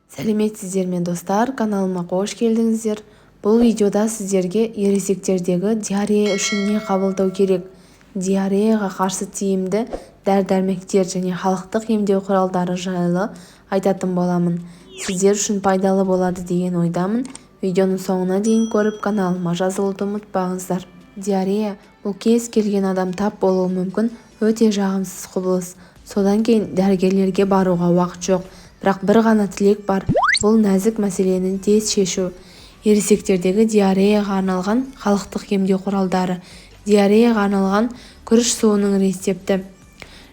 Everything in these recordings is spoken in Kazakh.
Сәлеметсіздер ме достар, каналыма қош келдіңіздер. Бұл видеода сіздерге ересектердегі диарея үшін не қабылдау керек, диареяға қарсы тиімді дәрі-дәрмектер және халықтық емдеу құралдары жайлы айтатын боламын. Сіздер үшін пайдалы болады деген ойдамын. Видеоны соңына дейін көріп, каналыма жазылуды ұмытпаңыздар. Диарея – бұл кез келген адам тап болуы мүмкін өте жағымсыз құбылыс. Содан кейін дәрігерлерге баруға уақыт жоқ. Бірақ бір ғана тілек бар, бұл нәзік мәселені тез шешу. Ересектердегі диареяға арналған халықтық емдеу құралдары. Диареяға арналған күріш суының рецепті.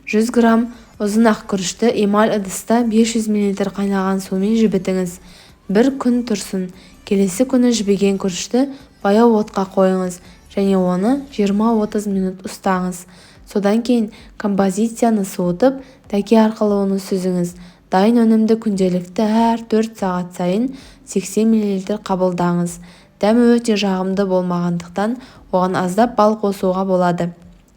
100 грамм ұзын ақ күрішті эмаль ыдыста 500 мл қайнаған сумен жібітіңіз. Bir күн тұрсын. Келесі күні жібіген күрішті баяу отқа қойыңыз және оны 20-30 минут ұстаңыз. Содан кейін композицияны суытып, тәке арқылы оны сүзіңіз. Дайын өнімді күнделікті әр 4 сағат сайын 80 мл қабылдаңыз. Дәмі өте жағымды болмағандықтан оған аздап бал қосуға болады.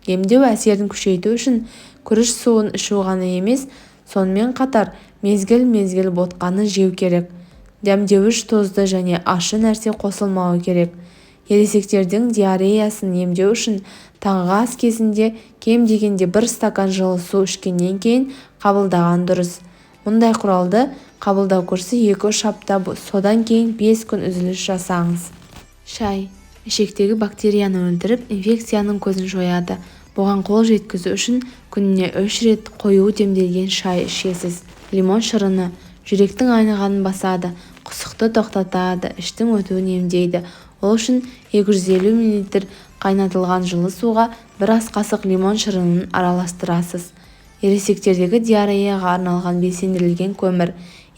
Емдеу әсерін күшейту үшін күріш суын ішу ғана емес, сонымен қатар мезгіл-мезгіл ботқаны жеу керек. Дәмдеуіш тозды және ащы нәрсе қосылмауы керек. Ересектердің диареясын емдеу үшін таңғы ас кезінде кем дегенде 1 стакан жылы су ішкеннен кейін қабылдаған дұрыс. Мұндай құралды қабылдау курсы 2-3 апта, содан кейін 5 күн үзіліс жасаңыз. Шай ішектегі бактерияны өлтіріп, инфекцияның көзін жояды. Бұған қол жеткізу үшін күніне 3 рет қою демделген шай ішесіз. Лимон шырыны жүректің айнығанын басады, құсықты тоқтатады, іштің өтуін емдейді. Ол үшін 250 мл қайнатылған жылы суға 1 ас қасық лимон шырынын араластырасыз. Ересектердегі диареяға арналған белсендірілген көмір.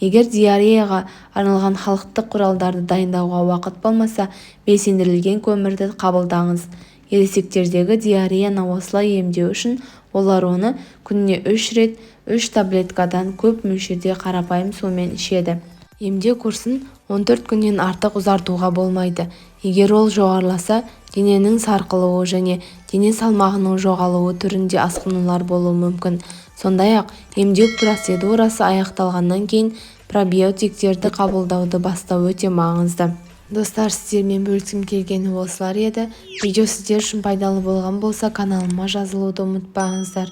Егер диареяға арналған халықтық құралдарды дайындауға уақыт болмаса, белсендірілген көмірді қабылдаңыз. Ересектердегі диареяны осылай емдеу үшін олар оны күніне 3 рет 3 таблеткадан көп мөлшерде қарапайым сумен ішеді. Емдеу курсын 14 күннен артық ұзартуға болмайды. Егер ол жоғарыласа, дененің сарқылуы және дене салмағының жоғалуы түрінде асқынулар болуы мүмкін. Сондай-ақ, емдеу процедурасы аяқталғаннан кейін пробиотиктерді қабылдауды бастау өте маңызды. Достар, сіздермен бөліскім келгені осылар еді. Видео сіздер үшін пайдалы болған болса, каналыма жазылуды ұмытпаңыздар.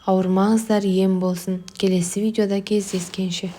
Ауырмаңыздар, ем болсын. Келесі видеода кездескенше.